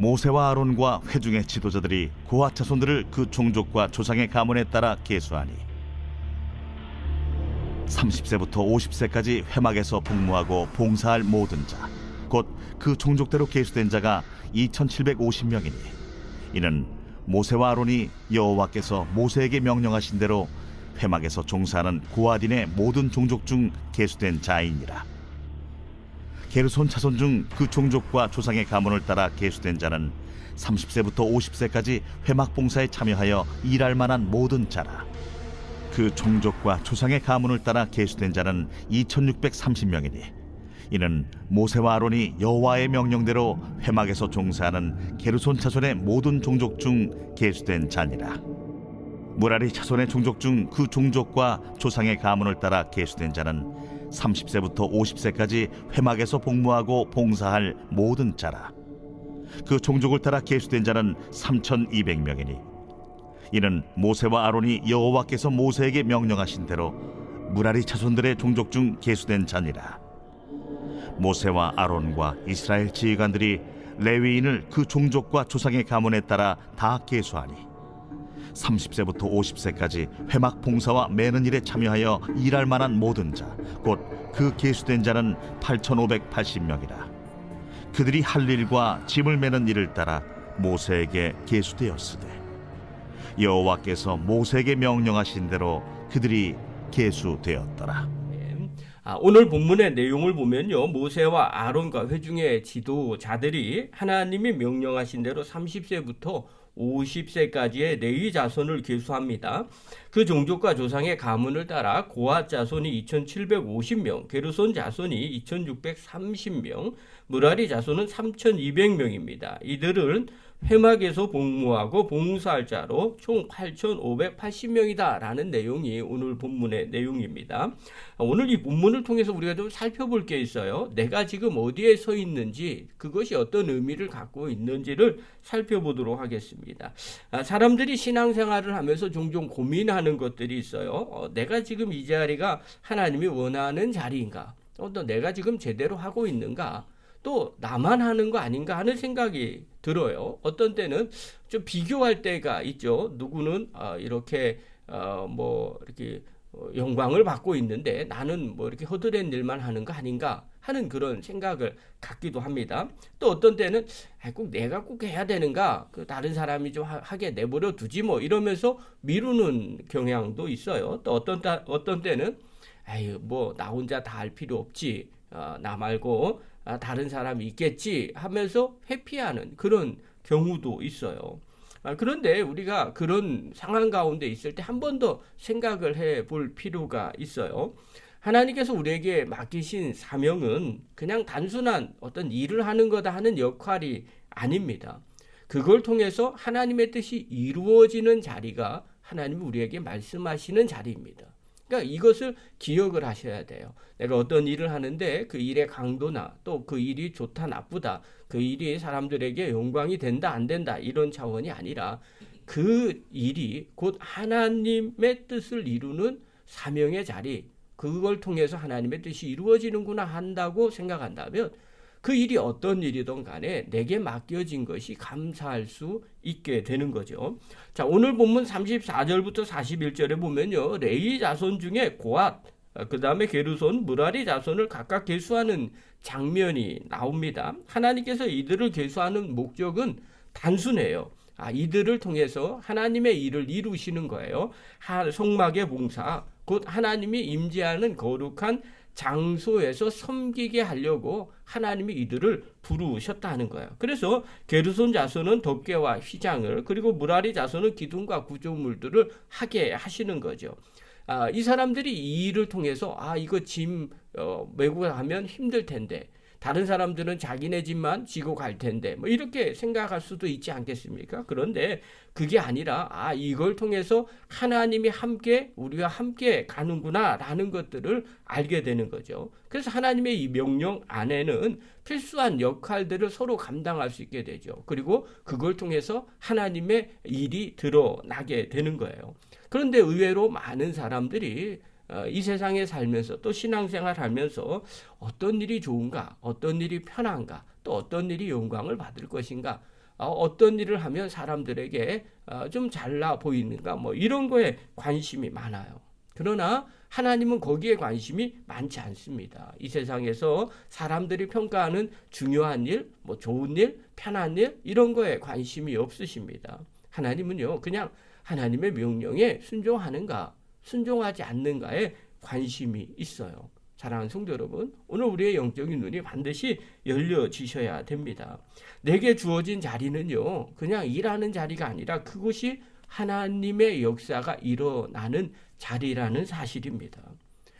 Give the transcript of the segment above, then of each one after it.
모세와 아론과 회중의 지도자들이 고핫 자손들을 그 종족과 조상의 가문에 따라 계수하니 30세부터 50세까지 회막에서 복무하고 봉사할 모든 자, 곧 그 종족대로 계수된 자가 2750명이니 이는 모세와 아론이 여호와께서 모세에게 명령하신 대로 회막에서 종사하는 고핫인의 모든 종족 중 계수된 자이니라. 게르손 자손 중 그 종족과 조상의 가문을 따라 계수된 자는 30세부터 50세까지 회막 봉사에 참여하여 일할 만한 모든 자라. 그 종족과 조상의 가문을 따라 계수된 자는 2630명이니 이는 모세와 아론이 여호와의 명령대로 회막에서 종사하는 게르손 자손의 모든 종족 중 계수된 자니라. 무라리 자손의 종족 중 그 종족과 조상의 가문을 따라 계수된 자는 30세부터 50세까지 회막에서 복무하고 봉사할 모든 자라. 그 종족을 따라 계수된 자는 3200명이니 이는 모세와 아론이 여호와께서 모세에게 명령하신 대로 무라리 자손들의 종족 중 계수된 자니라. 모세와 아론과 이스라엘 지휘관들이 레위인을 그 종족과 조상의 가문에 따라 다 계수하니 30세부터 50세까지 회막 봉사와 매는 일에 참여하여 일할 만한 모든 자, 곧 그 계수된 자는 8580명이라. 그들이 할 일과 짐을 매는 일을 따라 모세에게 계수되었으되 여호와께서 모세에게 명령하신 대로 그들이 계수되었더라. 오늘 본문의 내용을 보면요, 모세와 아론과 회중의 지도자들이 하나님이 명령하신 대로 30세부터 50세까지의 레위 자손을 계수합니다. 그 종족과 조상의 가문을 따라 고핫 자손이 2750명, 게르손 자손이 2630명, 무라리 자손은 3200명입니다. 이들은 회막에서 복무하고 봉사할 자로 총 8580명이다 라는 내용이 오늘 본문의 내용입니다. 오늘 이 본문을 통해서 우리가 좀 살펴볼 게 있어요. 내가 지금 어디에 서 있는지, 그것이 어떤 의미를 갖고 있는지를 살펴보도록 하겠습니다. 사람들이 신앙생활을 하면서 종종 고민하는 것들이 있어요. 내가 지금 이 자리가 하나님이 원하는 자리인가? 또 내가 지금 제대로 하고 있는가? 또 나만 하는 거 아닌가 하는 생각이 들어요. 어떤 때는 좀 비교할 때가 있죠. 누구는 이렇게 이렇게 영광을 받고 있는데 나는 이렇게 허드렛 일만 하는 거 아닌가 하는 그런 생각을 갖기도 합니다. 또 어떤 때는 꼭 내가 꼭 해야 되는가, 다른 사람이 좀 하게 내버려 두지 이러면서 미루는 경향도 있어요. 또 어떤 때는 나 혼자 다 할 필요 없지, 나 말고 다른 사람이 있겠지 하면서 회피하는 그런 경우도 있어요. 그런데 우리가 그런 상황 가운데 있을 때 한 번 더 생각을 해볼 필요가 있어요. 하나님께서 우리에게 맡기신 사명은 그냥 단순한 어떤 일을 하는 거다 하는 역할이 아닙니다. 그걸 통해서 하나님의 뜻이 이루어지는 자리가 하나님이 우리에게 말씀하시는 자리입니다. 그러니까 이것을 기억을 하셔야 돼요. 내가 어떤 일을 하는데 그 일의 강도나 또 그 일이 좋다 나쁘다, 그 일이 사람들에게 영광이 된다 안 된다 이런 차원이 아니라 그 일이 곧 하나님의 뜻을 이루는 사명의 자리, 그걸 통해서 하나님의 뜻이 이루어지는구나 한다고 생각한다면 그 일이 어떤 일이든 간에 내게 맡겨진 것이 감사할 수 있게 되는 거죠. 자, 오늘 본문 34절부터 41절에 보면요, 레위 자손 중에 고핫, 그 다음에 게르손, 무라리 자손을 각각 계수하는 장면이 나옵니다. 하나님께서 이들을 계수하는 목적은 단순해요. 이들을 통해서 하나님의 일을 이루시는 거예요. 성막의 봉사, 곧 하나님이 임재하는 거룩한 장소에서 섬기게 하려고 하나님이 이들을 부르셨다는 거예요. 그래서 게르손 자손은 덮개와 휘장을, 그리고 무라리 자손은 기둥과 구조물들을 하게 하시는 거죠. 이 사람들이 이 일을 통해서 이거 짐 메고 가면 힘들 텐데, 다른 사람들은 자기네 집만 지고 갈 텐데 이렇게 생각할 수도 있지 않겠습니까? 그런데 그게 아니라 이걸 통해서 하나님이 우리와 함께 가는구나 라는 것들을 알게 되는 거죠. 그래서 하나님의 이 명령 안에는 필수한 역할들을 서로 감당할 수 있게 되죠. 그리고 그걸 통해서 하나님의 일이 드러나게 되는 거예요. 그런데 의외로 많은 사람들이 이 세상에 살면서 또 신앙생활 하면서 어떤 일이 좋은가, 어떤 일이 편한가, 또 어떤 일이 영광을 받을 것인가, 어떤 일을 하면 사람들에게 좀 잘나 보이는가 뭐 이런 거에 관심이 많아요. 그러나 하나님은 거기에 관심이 많지 않습니다. 이 세상에서 사람들이 평가하는 중요한 일, 뭐 좋은 일, 편한 일 이런 거에 관심이 없으십니다. 하나님은요 그냥 하나님의 명령에 순종하는가 순종하지 않는가에 관심이 있어요. 사랑하는 성도 여러분, 오늘 우리의 영적인 눈이 반드시 열려지셔야 됩니다. 내게 주어진 자리는요 그냥 일하는 자리가 아니라 그곳이 하나님의 역사가 일어나는 자리라는 사실입니다.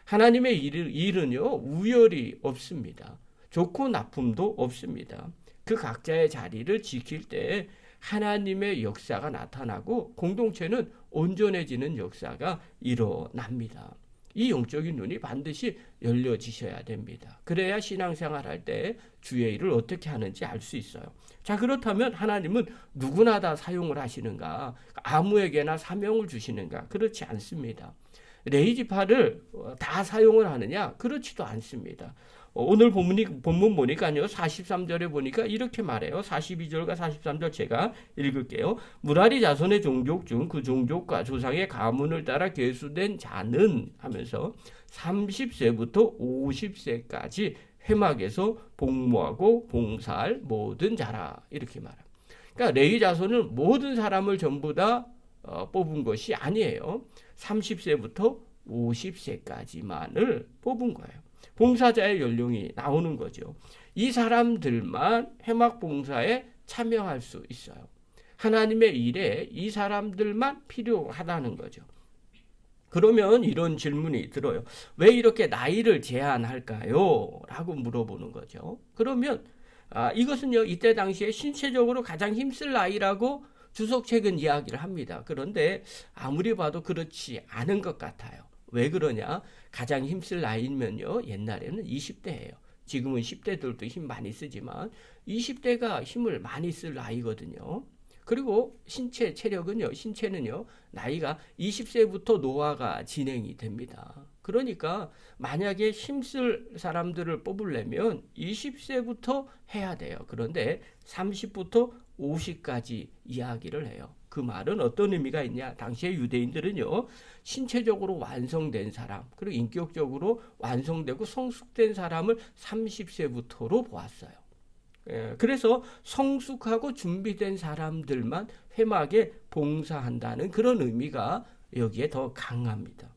하나님의 일은요 우열이 없습니다. 좋고 나쁨도 없습니다. 그 각자의 자리를 지킬 때 하나님의 역사가 나타나고 공동체는 온전해지는 역사가 일어납니다. 이 영적인 눈이 반드시 열려지셔야 됩니다. 그래야 신앙생활 할 때 주의 일을 어떻게 하는지 알 수 있어요. 자, 그렇다면 하나님은 누구나 다 사용을 하시는가? 아무에게나 사명을 주시는가? 그렇지 않습니다. 레위지파를 다 사용을 하느냐? 그렇지도 않습니다. 오늘 본문 보니까요 43절에 보니까 이렇게 말해요. 42절과 43절 제가 읽을게요. 무라리 자손의 종족 중 그 종족과 조상의 가문을 따라 계수된 자는 하면서 30세부터 50세까지 회막에서 복무하고 봉사할 모든 자라 이렇게 말합니다. 그러니까 레위 자손은 모든 사람을 전부 다 뽑은 것이 아니에요. 30세부터 50세까지만을 뽑은 거예요. 봉사자의 연령이 나오는 거죠. 이 사람들만 회막 봉사에 참여할 수 있어요. 하나님의 일에 이 사람들만 필요하다는 거죠. 그러면 이런 질문이 들어요. 왜 이렇게 나이를 제한할까요? 라고 물어보는 거죠. 그러면 이것은요 이때 당시에 신체적으로 가장 힘쓸 나이라고 주석책은 이야기를 합니다. 그런데 아무리 봐도 그렇지 않은 것 같아요. 왜 그러냐? 가장 힘쓸 나이면요 옛날에는 20대예요. 지금은 10대들도 힘 많이 쓰지만 20대가 힘을 많이 쓸 나이거든요. 그리고 신체는요 나이가 20세부터 노화가 진행이 됩니다. 그러니까 만약에 힘쓸 사람들을 뽑으려면 20세부터 해야 돼요. 그런데 30부터 50까지 이야기를 해요. 그 말은 어떤 의미가 있냐? 당시의 유대인들은요 신체적으로 완성된 사람 그리고 인격적으로 완성되고 성숙된 사람을 30세부터로 보았어요. 그래서 성숙하고 준비된 사람들만 회막에 봉사한다는 그런 의미가 여기에 더 강합니다.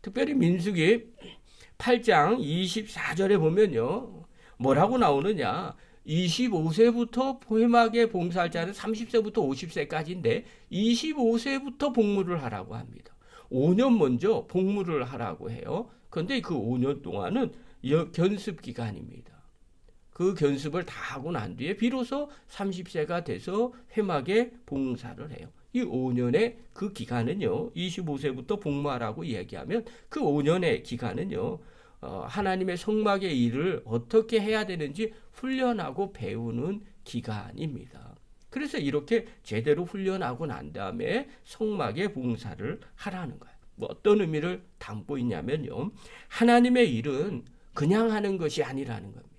특별히 민수기 8장 24절에 보면요 뭐라고 나오느냐? 25세부터 회막에 봉사할 자는 30세부터 50세까지인데 25세부터 복무를 하라고 합니다. 5년 먼저 복무를 하라고 해요. 그런데 그 5년 동안은 견습 기간입니다. 그 견습을 다 하고 난 뒤에 비로소 30세가 돼서 회막에 봉사를 해요. 이 5년의 그 기간은요 25세부터 복무하라고 이야기하면 그 5년의 기간은요 하나님의 성막의 일을 어떻게 해야 되는지 훈련하고 배우는 기간입니다. 그래서 이렇게 제대로 훈련하고 난 다음에 성막의 봉사를 하라는 거예요. 뭐 어떤 의미를 담고 있냐면요. 하나님의 일은 그냥 하는 것이 아니라는 겁니다.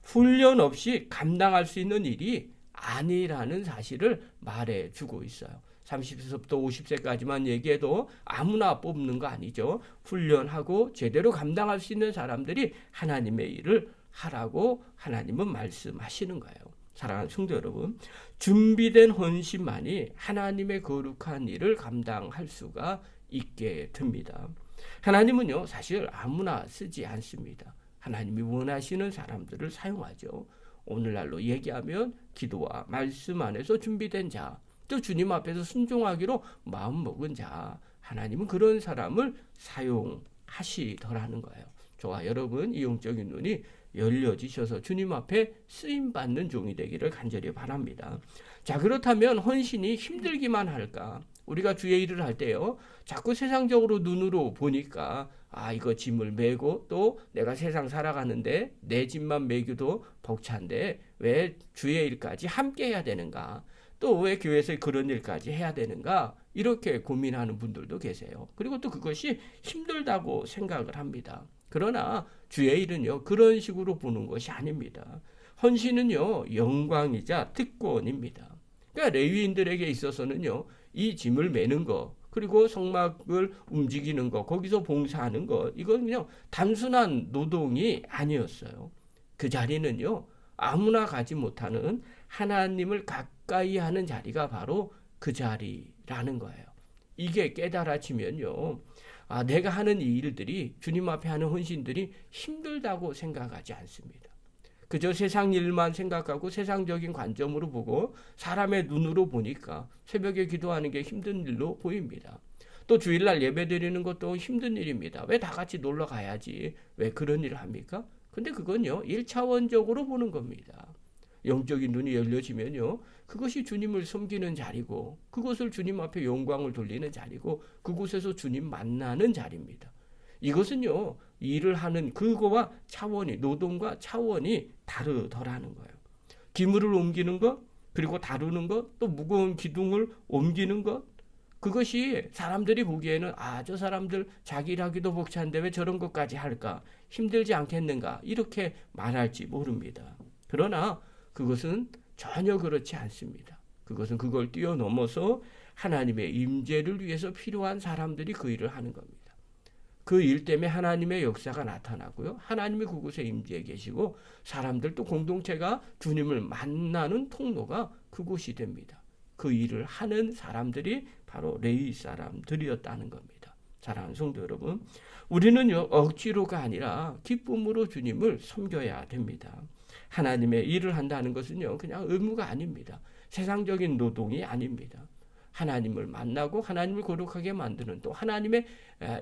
훈련 없이 감당할 수 있는 일이 아니라는 사실을 말해주고 있어요. 30세부터 50세까지만 얘기해도 아무나 뽑는 거 아니죠. 훈련하고 제대로 감당할 수 있는 사람들이 하나님의 일을 하라고 하나님은 말씀하시는 거예요. 사랑하는 성도 여러분, 준비된 헌신만이 하나님의 거룩한 일을 감당할 수가 있게 됩니다. 하나님은요 사실 아무나 쓰지 않습니다. 하나님이 원하시는 사람들을 사용하죠. 오늘날로 얘기하면 기도와 말씀 안에서 준비된 자, 또 주님 앞에서 순종하기로 마음먹은 자, 하나님은 그런 사람을 사용하시더라는 거예요. 저와 여러분 이 영적인 눈이 열려지셔서 주님 앞에 쓰임받는 종이 되기를 간절히 바랍니다. 자, 그렇다면 헌신이 힘들기만 할까? 우리가 주의 일을 할 때요 자꾸 세상적으로 눈으로 보니까 이거 짐을 메고 또 내가 세상 살아가는데 내 짐만 메기도 벅찬데 왜 주의 일까지 함께 해야 되는가? 또 왜 교회에서 그런 일까지 해야 되는가? 이렇게 고민하는 분들도 계세요. 그리고 또 그것이 힘들다고 생각을 합니다. 그러나 주의 일은요 그런 식으로 보는 것이 아닙니다. 헌신은요 영광이자 특권입니다. 그러니까 레위인들에게 있어서는요, 이 짐을 매는 거, 그리고 성막을 움직이는 거, 거기서 봉사하는 거, 이건 그냥 단순한 노동이 아니었어요. 그 자리는요, 아무나 가지 못하는 하나님을 가까이 하는 자리가 바로 그 자리라는 거예요. 이게 깨달아지면요, 내가 하는 이 일들이, 주님 앞에 하는 헌신들이 힘들다고 생각하지 않습니다. 그저 세상 일만 생각하고 세상적인 관점으로 보고 사람의 눈으로 보니까 새벽에 기도하는 게 힘든 일로 보입니다. 또 주일날 예배 드리는 것도 힘든 일입니다. 왜 다 같이 놀러 가야지? 왜 그런 일을 합니까? 근데 그건요, 1차원적으로 보는 겁니다. 영적인 눈이 열려지면요, 그것이 주님을 섬기는 자리고, 그것을 주님 앞에 영광을 돌리는 자리고, 그곳에서 주님 만나는 자리입니다. 이것은요, 일을 하는 그거와 차원이, 노동과 차원이 다르더라는 거예요. 기물을 옮기는 것, 그리고 다루는 것, 또 무거운 기둥을 옮기는 것, 그것이 사람들이 보기에는 저 사람들 자기 일하기도 벅찬데 왜 저런 것까지 할까? 힘들지 않겠는가? 이렇게 말할지 모릅니다. 그러나 그것은 전혀 그렇지 않습니다. 그것은 그걸 뛰어넘어서 하나님의 임재를 위해서 필요한 사람들이 그 일을 하는 겁니다. 그 일 때문에 하나님의 역사가 나타나고요. 하나님이 그곳에 임재해 계시고 사람들도 공동체가 주님을 만나는 통로가 그곳이 됩니다. 그 일을 하는 사람들이 바로 레위 사람들이었다는 겁니다. 사랑하는 성도 여러분, 우리는요, 억지로가 아니라 기쁨으로 주님을 섬겨야 됩니다. 하나님의 일을 한다는 것은요, 그냥 의무가 아닙니다. 세상적인 노동이 아닙니다. 하나님을 만나고 하나님을 거룩하게 만드는, 또 하나님의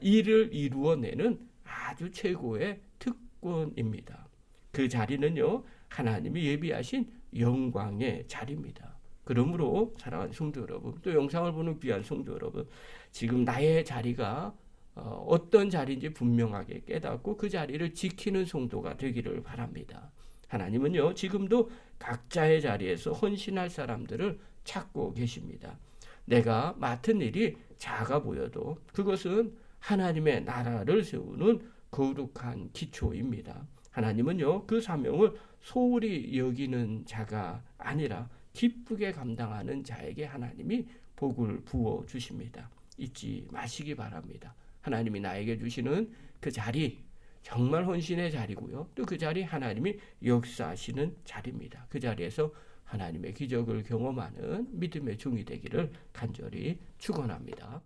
일을 이루어내는 아주 최고의 특권입니다. 그 자리는요, 하나님이 예비하신 영광의 자리입니다. 그러므로 사랑하는 성도 여러분, 또 영상을 보는 귀한 성도 여러분, 지금 나의 자리가 어떤 자리인지 분명하게 깨닫고 그 자리를 지키는 성도가 되기를 바랍니다. 하나님은요, 지금도 각자의 자리에서 헌신할 사람들을 찾고 계십니다. 내가 맡은 일이 작아 보여도 그것은 하나님의 나라를 세우는 거룩한 기초입니다. 하나님은요, 그 사명을 소홀히 여기는 자가 아니라 기쁘게 감당하는 자에게 하나님이 복을 부어 주십니다. 잊지 마시기 바랍니다. 하나님이 나에게 주시는 그 자리, 정말 헌신의 자리고요. 또 그 자리 하나님이 역사하시는 자리입니다. 그 자리에서 하나님의 기적을 경험하는 믿음의 종이 되기를 간절히 축원합니다.